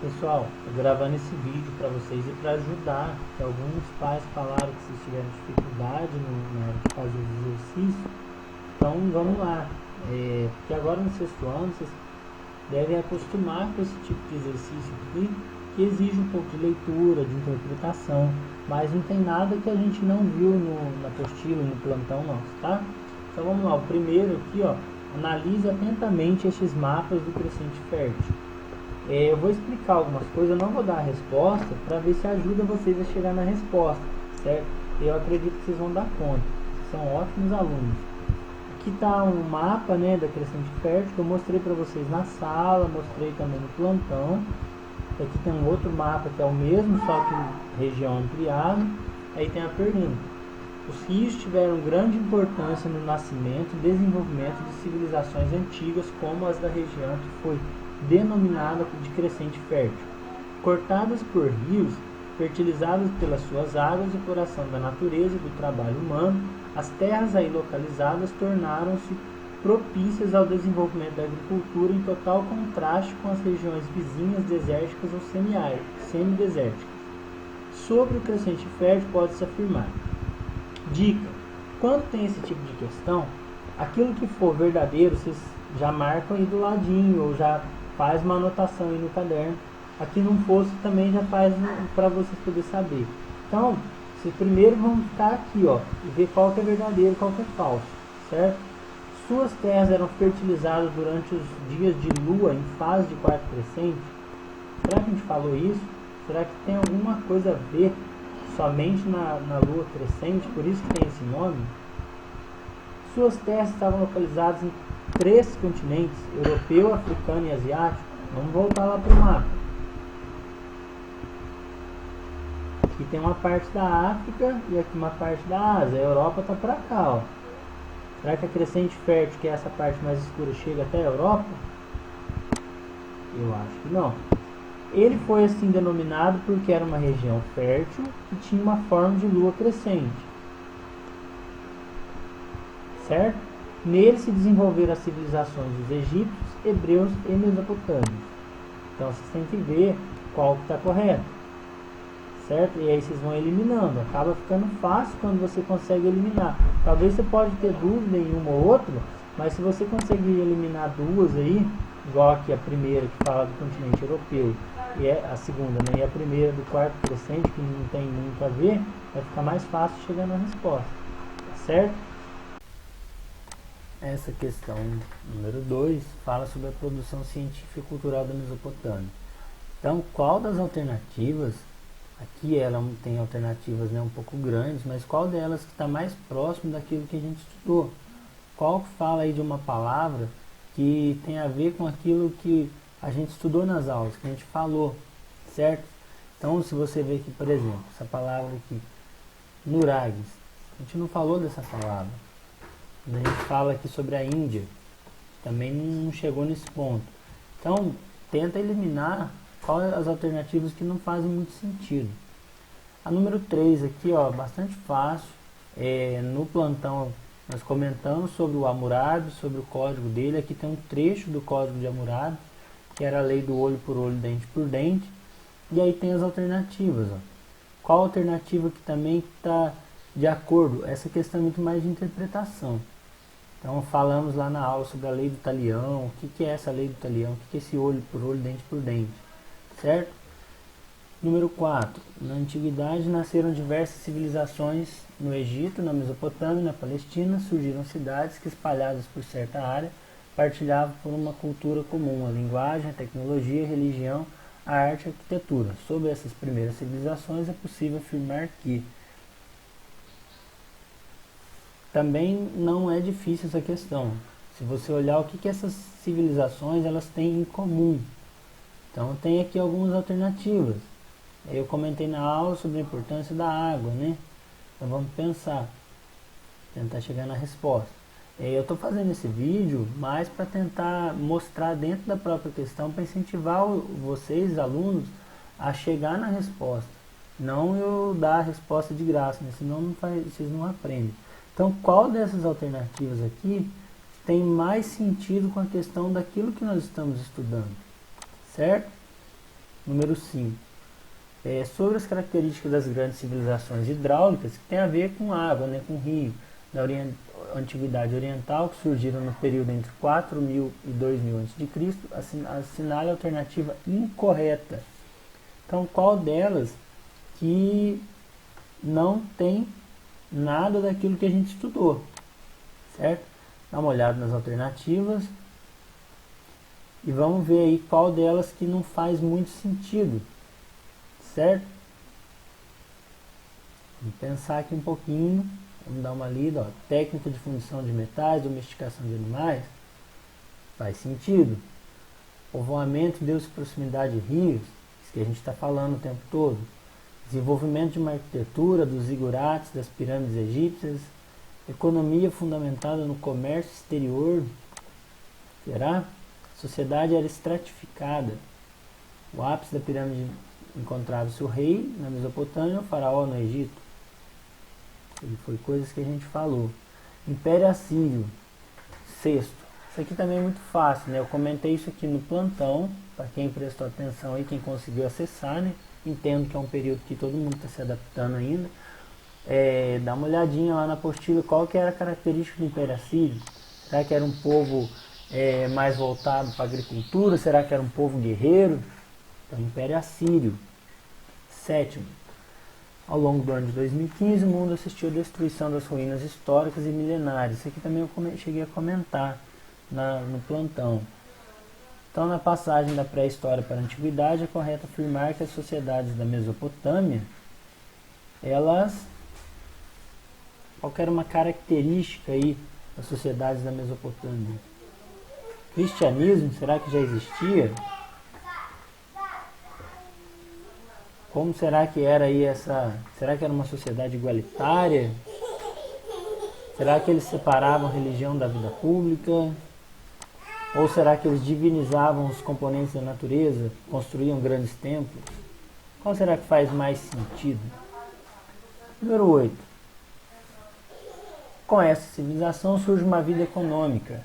Pessoal, tô gravando esse vídeo para vocês e para ajudar, que alguns pais falaram que vocês tiveram dificuldade na hora de fazer os exercícios. Então vamos lá, porque agora no sexto ano vocês devem acostumar com esse tipo de exercício aqui, que exige um pouco de leitura, de interpretação, mas não tem nada que a gente não viu na apostila, no plantão nosso, tá? Então vamos lá, o primeiro aqui, ó, analise atentamente estes mapas do crescente fértil. Eu vou explicar algumas coisas, eu não vou dar a resposta para ver se ajuda vocês a chegar na resposta, certo? Eu acredito que vocês vão dar conta, vocês são ótimos alunos. Aqui está um mapa, né, da crescente fértil que eu mostrei para vocês na sala, mostrei também no plantão. Aqui tem um outro mapa que é o mesmo, só que região ampliada. Aí tem a pergunta: os rios tiveram grande importância no nascimento e desenvolvimento de civilizações antigas como as da região que foi denominada de crescente fértil. Cortadas por rios, fertilizadas pelas suas águas e por ação da natureza e do trabalho humano, as terras aí localizadas tornaram-se propícias ao desenvolvimento da agricultura em total contraste com as regiões vizinhas desérticas ou semidesérticas. Sobre o crescente fértil pode-se afirmar: dica: quando tem esse tipo de questão, aquilo que for verdadeiro vocês já marcam aí do ladinho ou já faz uma anotação aí no caderno. Aqui não fosse também já faz para vocês poderem saber. Então, vocês primeiro vão ficar aqui, ó, e ver qual que é verdadeiro e qual que é falso, certo? Suas terras eram fertilizadas durante os dias de lua em fase de quarto crescente. Será que a gente falou isso? Será que tem alguma coisa a ver somente na lua crescente, por isso que tem esse nome? Suas terras estavam localizadas em 3 continentes: europeu, africano e asiático. Vamos voltar lá para o mapa. Aqui tem uma parte da África e aqui uma parte da Ásia. A Europa está para cá, ó. Será que a crescente fértil, que é essa parte mais escura, chega até a Europa? Eu acho que não. Ele foi assim denominado porque era uma região fértil e tinha uma forma de lua crescente, certo? Nele se desenvolveram as civilizações dos egípcios, hebreus e mesopotâmios. Então vocês têm que ver qual que está correto, certo? E aí vocês vão eliminando. Acaba ficando fácil quando você consegue eliminar. Talvez você pode ter dúvida em uma ou outra, mas se você conseguir eliminar duas aí, igual aqui a primeira que fala do continente europeu e a segunda, né, e a primeira do quarto crescente, que não tem muito a ver, vai ficar mais fácil chegar na resposta, certo? Essa questão número 2 fala sobre a produção científica e cultural da Mesopotâmia. Então, qual das alternativas, aqui ela tem alternativas, né, um pouco grandes, mas qual delas que está mais próximo daquilo que a gente estudou? Qual que fala aí de uma palavra que tem a ver com aquilo que a gente estudou nas aulas, que a gente falou, certo? Então, se você vê aqui, por exemplo, essa palavra aqui, nuragues, a gente não falou dessa palavra. A gente fala aqui sobre a Índia, também não chegou nesse ponto. Então, tenta eliminar quais as alternativas que não fazem muito sentido. A número 3 aqui, ó, bastante fácil. No plantão nós comentamos sobre o Hammurabi, sobre o código dele. Aqui tem um trecho do código de Hammurabi, que era a lei do olho por olho, dente por dente. E aí tem as alternativas, ó. Qual alternativa que também está de acordo? Essa questão é muito mais de interpretação. Então falamos lá na aula sobre a lei do talião, o que é essa lei do talião, o que é esse olho por olho, dente por dente, certo? Número 4. Na antiguidade nasceram diversas civilizações no Egito, na Mesopotâmia e na Palestina. Surgiram cidades que, espalhadas por certa área, partilhavam por uma cultura comum, a linguagem, a tecnologia, a religião, a arte e a arquitetura. Sobre essas primeiras civilizações é possível afirmar que também não é difícil essa questão. Se você olhar o que essas civilizações elas têm em comum. Então tem aqui algumas alternativas. Eu comentei na aula sobre a importância da água, né? Então vamos pensar, tentar chegar na resposta. Eu estou fazendo esse vídeo mais para tentar mostrar dentro da própria questão, para incentivar vocês, alunos, a chegar na resposta. Não eu dar a resposta de graça, né? Senão vocês não aprendem. Então, qual dessas alternativas aqui tem mais sentido com a questão daquilo que nós estamos estudando, certo? número 5. Sobre as características das grandes civilizações hidráulicas, que tem a ver com água, né, com rio, da Antiguidade Oriental, que surgiram no período entre 4.000 e 2.000 a.C., assinale a alternativa incorreta. Então, qual delas que não tem nada daquilo que a gente estudou, certo? Dá uma olhada nas alternativas e vamos ver aí qual delas que não faz muito sentido, certo? Vamos pensar aqui um pouquinho, vamos dar uma lida, ó. Técnica de fundição de metais, domesticação de animais, faz sentido. Povoamento deu-se proximidade de rios, isso que a gente está falando o tempo todo. Desenvolvimento de uma arquitetura, dos zigurates, das pirâmides egípcias. Economia fundamentada no comércio exterior. Será? A sociedade era estratificada. O ápice da pirâmide encontrava-se o rei na Mesopotâmia, o faraó no Egito. E foi coisas que a gente falou. Império Assírio. Sexto. Isso aqui também é muito fácil, né? Eu comentei isso aqui no plantão, para quem prestou atenção e quem conseguiu acessar, né? Entendo que é um período que todo mundo está se adaptando ainda. Dá uma olhadinha lá na apostila, qual que era a característica do Império Assírio. Será que era um povo mais voltado para a agricultura? Será que era um povo guerreiro? Então, Império Assírio. Sétimo. Ao longo do ano de 2015, o mundo assistiu à destruição das ruínas históricas e milenares. Isso aqui também eu cheguei a comentar no plantão. Então, na passagem da pré-história para a antiguidade, é correto afirmar que as sociedades da Mesopotâmia, qual que era uma característica aí das sociedades da Mesopotâmia? Cristianismo, será que já existia? Como será que era aí será que era uma sociedade igualitária? Será que eles separavam a religião da vida pública? Ou será que eles divinizavam os componentes da natureza, construíam grandes templos? Qual será que faz mais sentido? Número 8. Com essa civilização surge uma vida econômica,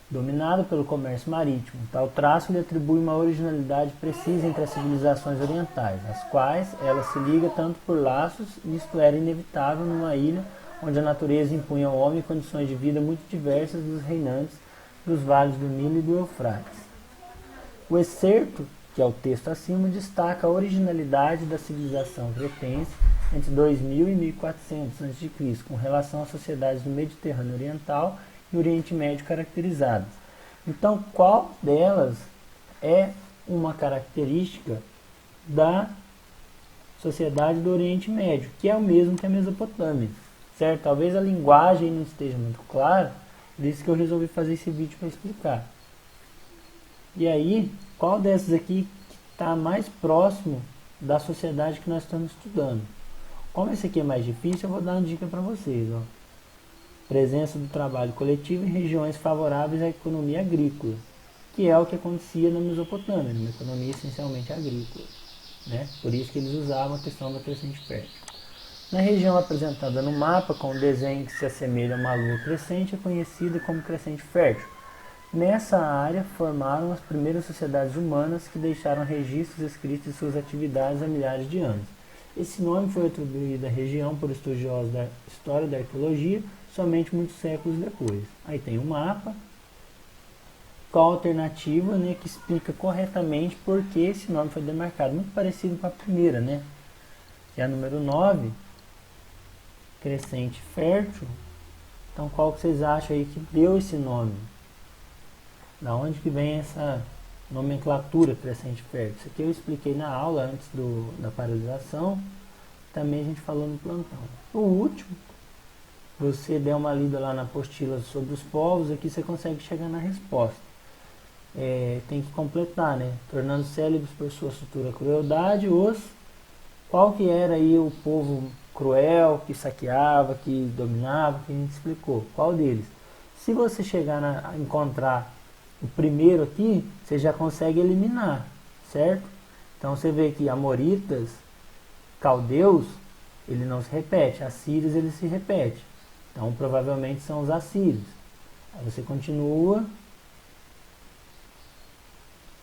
dominada pelo comércio marítimo. Tal traço lhe atribui uma originalidade precisa entre as civilizações orientais, as quais ela se liga tanto por laços, e isto era inevitável numa ilha onde a natureza impunha ao homem condições de vida muito diversas dos reinantes dos vales do Nilo e do Eufrates. O excerto, que é o texto acima, destaca a originalidade da civilização cretense entre 2000 e 1400 a.C., com relação às sociedades do Mediterrâneo Oriental e Oriente Médio caracterizadas. Então, qual delas é uma característica da sociedade do Oriente Médio, que é o mesmo que a Mesopotâmia, certo? Talvez a linguagem não esteja muito clara, por isso que eu resolvi fazer esse vídeo para explicar. E aí, qual dessas aqui está mais próximo da sociedade que nós estamos estudando? Como esse aqui é mais difícil, eu vou dar uma dica para vocês. Ó. Presença do trabalho coletivo em regiões favoráveis à economia agrícola, que é o que acontecia na Mesopotâmia, uma economia essencialmente agrícola. Né? Por isso que eles usavam a questão da crescente fértil. Na região apresentada no mapa, com o desenho que se assemelha a uma lua crescente, é conhecida como crescente fértil. Nessa área, formaram as primeiras sociedades humanas que deixaram registros escritos de suas atividades há milhares de anos. Esse nome foi atribuído à região por estudiosos da história da arqueologia somente muitos séculos depois. Aí tem um mapa, qual a alternativa, né, que explica corretamente por que esse nome foi demarcado. Muito parecido com a primeira, né? Que é a número 9. Crescente fértil. Então qual que vocês acham aí que deu esse nome? Da onde que vem essa nomenclatura crescente fértil? Isso aqui eu expliquei na aula antes da paralisação. Também a gente falou no plantão. O último, você der uma lida lá na apostila sobre os povos, aqui você consegue chegar na resposta. Tem que completar, né? Tornando célebres por sua estrutura crueldade, qual que era aí o povo cruel, que saqueava, que dominava, que a gente explicou. Qual deles? Se você chegar a encontrar o primeiro aqui, você já consegue eliminar, certo? Então você vê que amoritas, caldeus, ele não se repete. Assírios, ele se repete. Então provavelmente são os assírios. Aí você continua.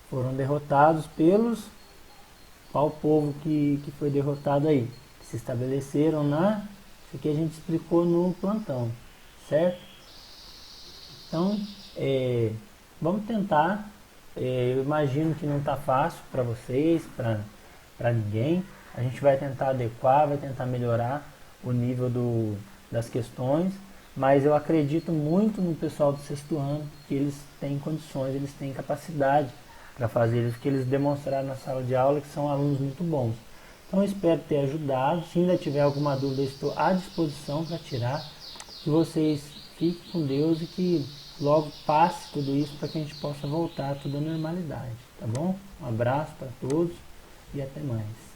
Foram derrotados pelos Qual o povo que foi derrotado aí? Que se estabeleceram na... Isso aqui a gente explicou no plantão, certo? Então, vamos tentar. Eu imagino que não está fácil para vocês, para ninguém. A gente vai tentar adequar, vai tentar melhorar o nível das questões, mas eu acredito muito no pessoal do sexto ano, que eles têm condições, eles têm capacidade para fazer isso, que eles demonstraram na sala de aula, que são alunos muito bons. Então eu espero ter ajudado. Se ainda tiver alguma dúvida, eu estou à disposição para tirar. Que vocês fiquem com Deus e que logo passe tudo isso para que a gente possa voltar a toda a normalidade, tá bom? Um abraço para todos e até mais.